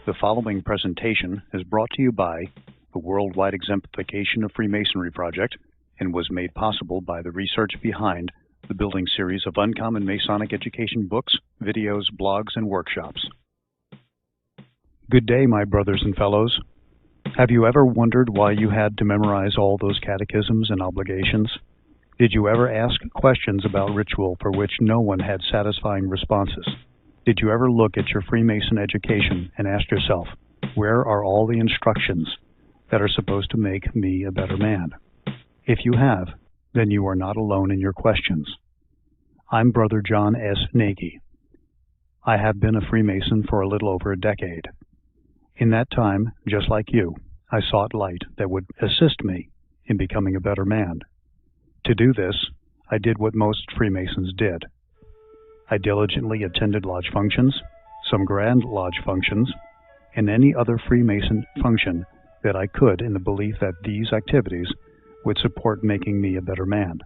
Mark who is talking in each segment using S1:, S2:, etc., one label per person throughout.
S1: The following presentation is brought to you by the Worldwide Exemplification of Freemasonry Project and was made possible by the research behind the building series of Uncommon Masonic Education books, videos, blogs, and workshops. Good day, my brothers and fellows. Have you ever wondered why you had to memorize all those catechisms and obligations? Did you ever ask questions about ritual for which no one had satisfying responses? Did you ever look at your Freemason education and ask yourself, where are all the instructions that are supposed to make me a better man? If you have, then you are not alone in your questions. I'm Brother John S. Nagy. I have been a Freemason for a little over a decade. In that time, just like you, I sought light that would assist me in becoming a better man. To do this, I did what most Freemasons did. I diligently attended lodge functions, some grand lodge functions, and any other Freemason function that I could in the belief that these activities would support making me a better man.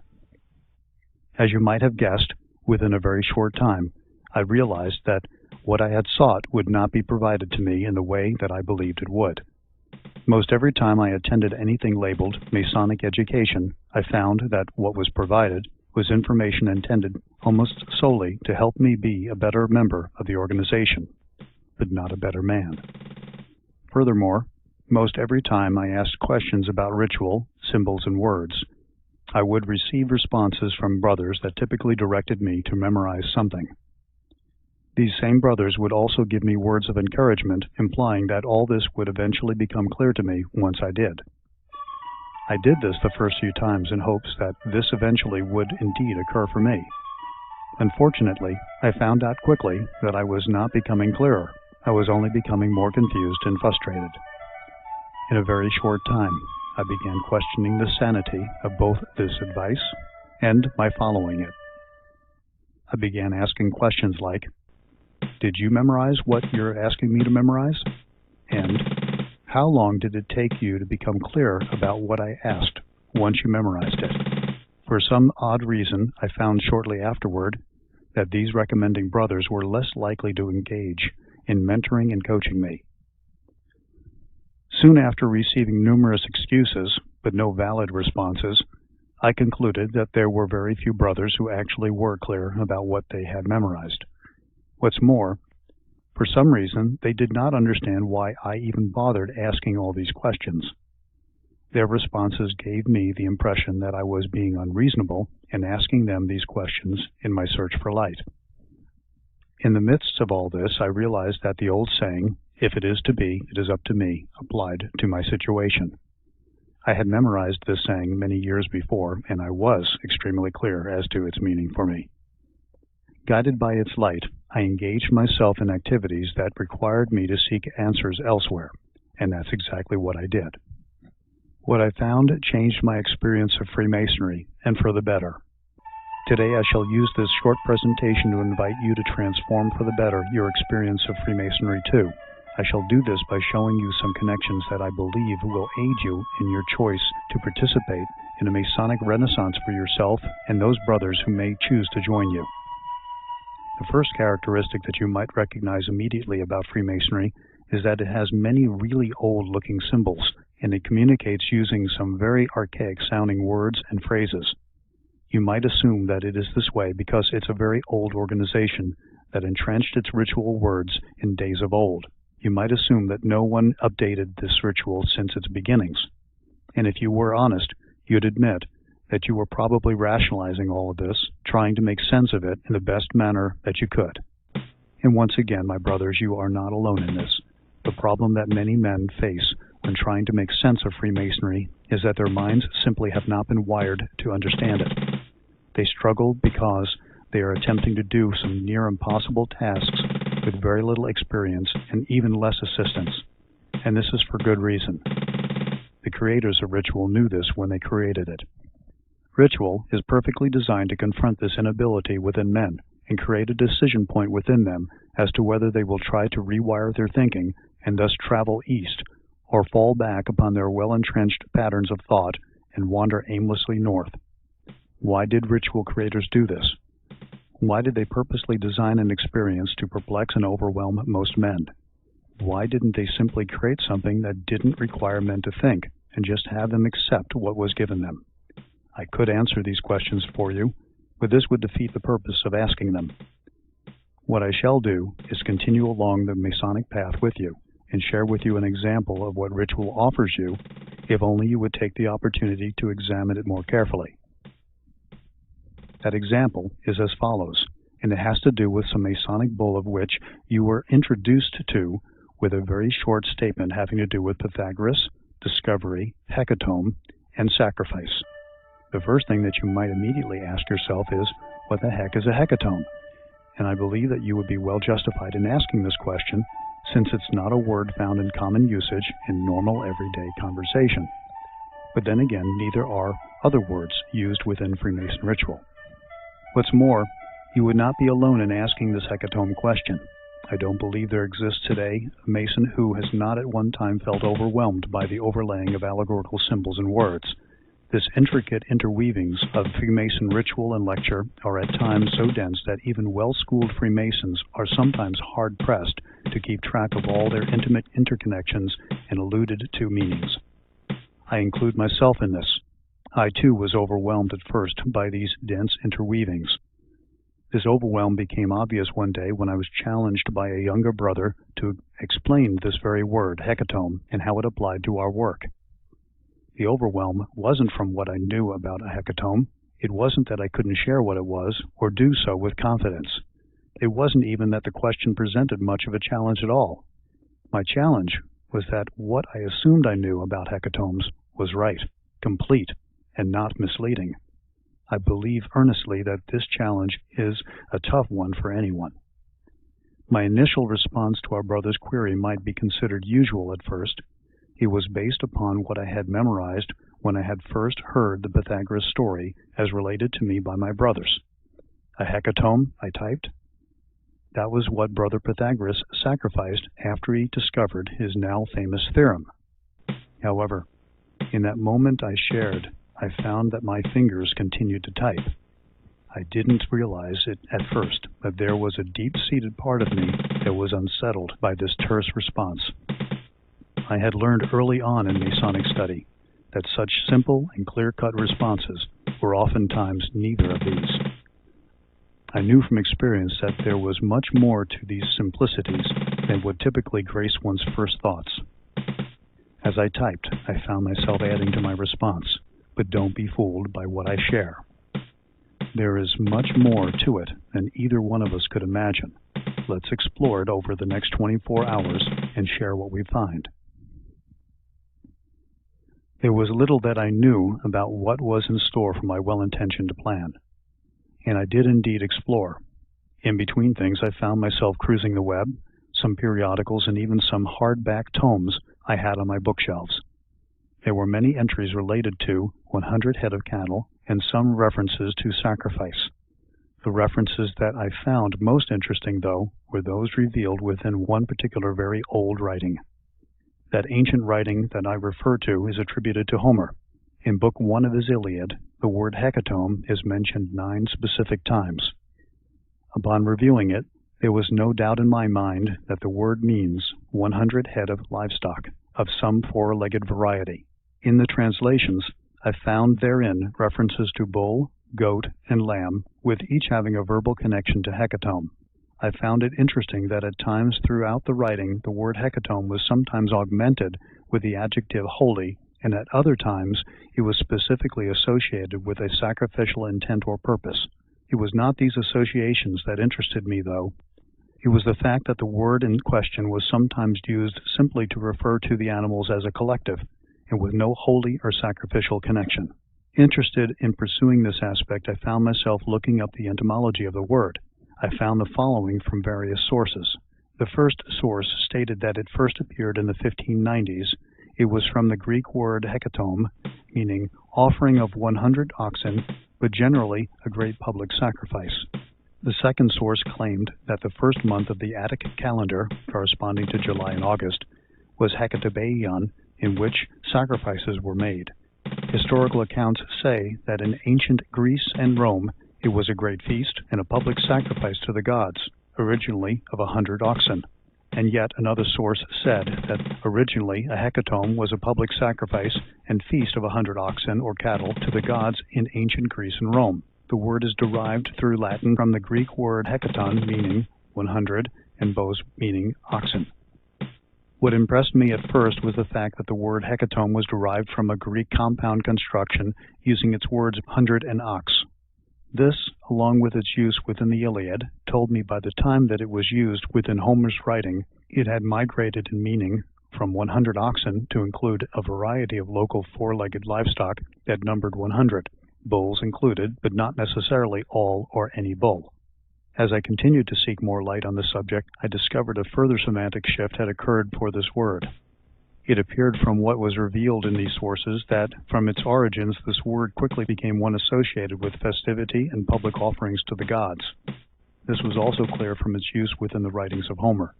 S1: As you might have guessed, within a very short time, I realized that what I had sought would not be provided to me in the way that I believed it would. Most every time I attended anything labeled Masonic education, I found that what was provided was information intended almost solely to help me be a better member of the organization, but not a better man. Furthermore, most every time I asked questions about ritual, symbols, and words, I would receive responses from brothers that typically directed me to memorize something. These same brothers would also give me words of encouragement, implying that all this would eventually become clear to me once I did. I did this the first few times in hopes that this eventually would indeed occur for me. Unfortunately, I found out quickly that I was not becoming clearer. I was only becoming more confused and frustrated. In a very short time, I began questioning the sanity of both this advice and my following it. I began asking questions like, did you memorize what you're asking me to memorize? And how long did it take you to become clear about what I asked once you memorized it? For some odd reason, I found shortly afterward that these recommending brothers were less likely to engage in mentoring and coaching me. Soon after receiving numerous excuses, but no valid responses, I concluded that there were very few brothers who actually were clear about what they had memorized. What's more, for some reason, they did not understand why I even bothered asking all these questions. Their responses gave me the impression that I was being unreasonable in asking them these questions in my search for light. In the midst of all this, I realized that the old saying, if it is to be, it is up to me, applied to my situation. I had memorized this saying many years before, and I was extremely clear as to its meaning for me. Guided by its light, I engaged myself in activities that required me to seek answers elsewhere, and that's exactly what I did. What I found changed my experience of Freemasonry, and for the better. Today I shall use this short presentation to invite you to transform for the better your experience of Freemasonry too. I shall do this by showing you some connections that I believe will aid you in your choice to participate in a Masonic renaissance for yourself and those brothers who may choose to join you. The first characteristic that you might recognize immediately about Freemasonry is that it has many really old-looking symbols, and it communicates using some very archaic-sounding words and phrases. You might assume that it is this way because it's a very old organization that entrenched its ritual words in days of old. You might assume that no one updated this ritual since its beginnings. And if you were honest, you'd admit that you were probably rationalizing all of this, trying to make sense of it in the best manner that you could. And once again, my brothers, you are not alone in this. The problem that many men face when trying to make sense of Freemasonry is that their minds simply have not been wired to understand it. They struggle because they are attempting to do some near impossible tasks with very little experience and even less assistance. And this is for good reason. The creators of ritual knew this when they created it. Ritual is perfectly designed to confront this inability within men and create a decision point within them as to whether they will try to rewire their thinking and thus travel east, or fall back upon their well-entrenched patterns of thought and wander aimlessly north. Why did ritual creators do this? Why did they purposely design an experience to perplex and overwhelm most men? Why didn't they simply create something that didn't require men to think, and just have them accept what was given them? I could answer these questions for you, but this would defeat the purpose of asking them. What I shall do is continue along the Masonic path with you, and share with you an example of what ritual offers you, if only you would take the opportunity to examine it more carefully. That example is as follows, and it has to do with some Masonic bull of which you were introduced to with a very short statement having to do with Pythagoras, discovery, hecatomb, and sacrifice. The first thing that you might immediately ask yourself is, what the heck is a hecatomb? And I believe that you would be well justified in asking this question, since it's not a word found in common usage in normal everyday conversation. But then again, neither are other words used within Freemason ritual. What's more, you would not be alone in asking this hecatomb question. I don't believe there exists today a Mason who has not at one time felt overwhelmed by the overlaying of allegorical symbols and words. This intricate interweavings of Freemason ritual and lecture are at times so dense that even well-schooled Freemasons are sometimes hard-pressed to keep track of all their intimate interconnections and alluded-to meanings. I include myself in this. I too was overwhelmed at first by these dense interweavings. This overwhelm became obvious one day when I was challenged by a younger brother to explain this very word, hecatomb, and how it applied to our work. The overwhelm wasn't from what I knew about a hecatomb. It wasn't that I couldn't share what it was, or do so with confidence. It wasn't even that the question presented much of a challenge at all. My challenge was that what I assumed I knew about hecatombs was right, complete, and not misleading. I believe earnestly that this challenge is a tough one for anyone. My initial response to our brother's query might be considered usual at first. It was based upon what I had memorized when I had first heard the Pythagoras story as related to me by my brothers. A hecatomb, I typed. That was what Brother Pythagoras sacrificed after he discovered his now famous theorem. However, in that moment I shared, I found that my fingers continued to type. I didn't realize it at first, but there was a deep-seated part of me that was unsettled by this terse response. I had learned early on in Masonic study that such simple and clear-cut responses were oftentimes neither of these. I knew from experience that there was much more to these simplicities than would typically grace one's first thoughts. As I typed, I found myself adding to my response, but don't be fooled by what I share. There is much more to it than either one of us could imagine. Let's explore it over the next 24 hours and share what we find. There was little that I knew about what was in store for my well-intentioned plan, and I did indeed explore. In between things, I found myself cruising the web, some periodicals, and even some hardback tomes I had on my bookshelves. There were many entries related to 100 head of cattle and some references to sacrifice. The references that I found most interesting, though, were those revealed within one particular very old writing. That ancient writing that I refer to is attributed to Homer. In Book 1 of his Iliad, the word hecatomb is mentioned 9 specific times. Upon reviewing it, there was no doubt in my mind that the word means 100 head of livestock, of some four-legged variety. In the translations, I found therein references to bull, goat, and lamb, with each having a verbal connection to hecatomb. I found it interesting that at times throughout the writing, the word hecatomb was sometimes augmented with the adjective holy, and at other times it was specifically associated with a sacrificial intent or purpose. It was not these associations that interested me, though. It was the fact that the word in question was sometimes used simply to refer to the animals as a collective, and with no holy or sacrificial connection. Interested in pursuing this aspect, I found myself looking up the etymology of the word. I found the following from various sources. The first source stated that it first appeared in the 1590s. It was from the Greek word hecatomb, meaning offering of 100 oxen, but generally a great public sacrifice. The second source claimed that the first month of the Attic calendar, corresponding to July and August, was Hecatomb, in which sacrifices were made. Historical accounts say that in ancient Greece and Rome, it was a great feast and a public sacrifice to the gods, originally of 100 oxen. And yet another source said that originally a hecatomb was a public sacrifice and feast of 100 oxen or cattle to the gods in ancient Greece and Rome. The word is derived through Latin from the Greek word hecaton, meaning 100, and bos, meaning oxen. What impressed me at first was the fact that the word hecatomb was derived from a Greek compound construction using its words hundred and ox. This, along with its use within the Iliad, told me by the time that it was used within Homer's writing, it had migrated in meaning from 100 oxen to include a variety of local four-legged livestock that numbered 100, bulls included, but not necessarily all or any bull. As I continued to seek more light on the subject, I discovered a further semantic shift had occurred for this word. It appeared from what was revealed in these sources that, from its origins, this word quickly became one associated with festivity and public offerings to the gods. This was also clear from its use within the writings of Homer.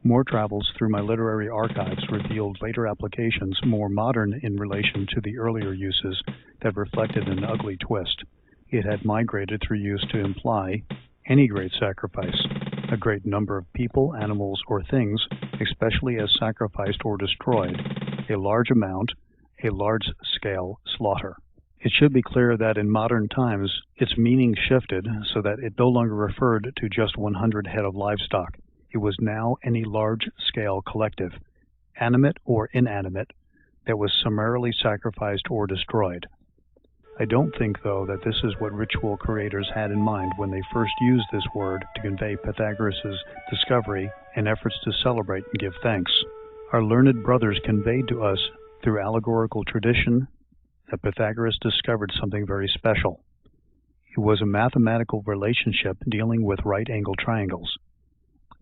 S1: More travels through my literary archives revealed later applications more modern in relation to the earlier uses that reflected an ugly twist. It had migrated through use to imply any great sacrifice, a great number of people, animals, or things, especially as sacrificed or destroyed, a large amount, a large-scale slaughter. It should be clear that in modern times, its meaning shifted so that it no longer referred to just 100 head of livestock. It was now any large-scale collective, animate or inanimate, that was summarily sacrificed or destroyed. I don't think, though, that this is what ritual creators had in mind when they first used this word to convey Pythagoras' discovery and efforts to celebrate and give thanks. Our learned brothers conveyed to us through allegorical tradition that Pythagoras discovered something very special. It was a mathematical relationship dealing with right-angled triangles.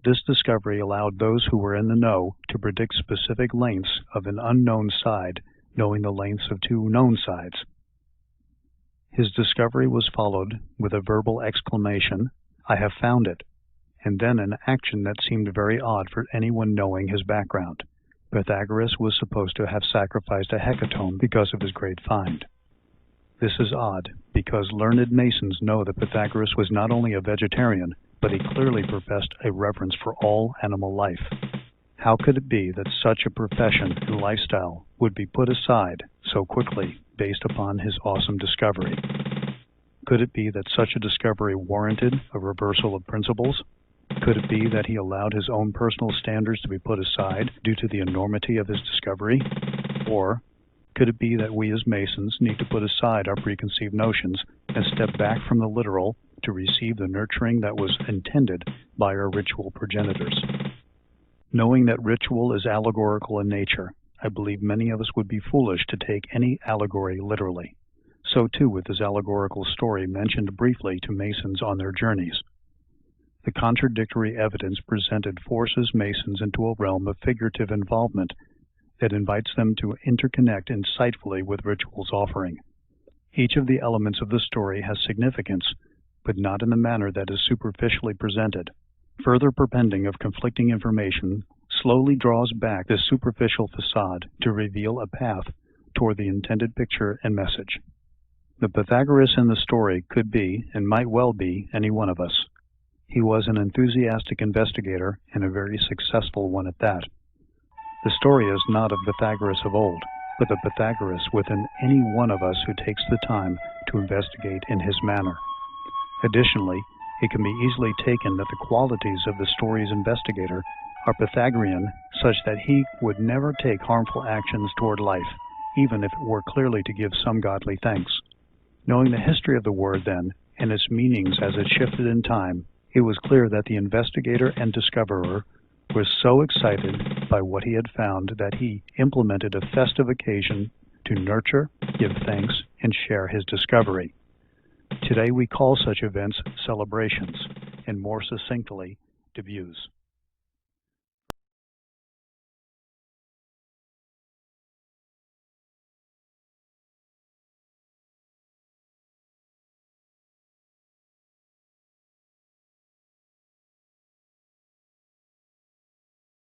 S1: This discovery allowed those who were in the know to predict specific lengths of an unknown side, knowing the lengths of two known sides. His discovery was followed with a verbal exclamation, "I have found it," and then an action that seemed very odd for anyone knowing his background. Pythagoras was supposed to have sacrificed a hecatomb because of his great find. This is odd, because learned Masons know that Pythagoras was not only a vegetarian, but he clearly professed a reverence for all animal life. How could it be that such a profession and lifestyle would be put aside so quickly based upon his awesome discovery? Could it be that such a discovery warranted a reversal of principles? Could it be that he allowed his own personal standards to be put aside due to the enormity of his discovery? Or could it be that we as Masons need to put aside our preconceived notions and step back from the literal to receive the nurturing that was intended by our ritual progenitors? Knowing that ritual is allegorical in nature, I believe many of us would be foolish to take any allegory literally. So too with this allegorical story mentioned briefly to Masons on their journeys. The contradictory evidence presented forces Masons into a realm of figurative involvement that invites them to interconnect insightfully with ritual's offering. Each of the elements of the story has significance, but not in the manner that is superficially presented. Further perpending of conflicting information slowly draws back this superficial facade to reveal a path toward the intended picture and message. The Pythagoras in the story could be, and might well be, any one of us. He was an enthusiastic investigator, and a very successful one at that. The story is not of Pythagoras of old, but the Pythagoras within any one of us who takes the time to investigate in his manner. Additionally, it can be easily taken that the qualities of the story's investigator are Pythagorean, such that he would never take harmful actions toward life, even if it were clearly to give some godly thanks. Knowing the history of the word, then, and its meanings as it shifted in time, it was clear that the investigator and discoverer was so excited by what he had found that he implemented a festive occasion to nurture, give thanks, and share his discovery. Today we call such events celebrations, and more succinctly, debuts.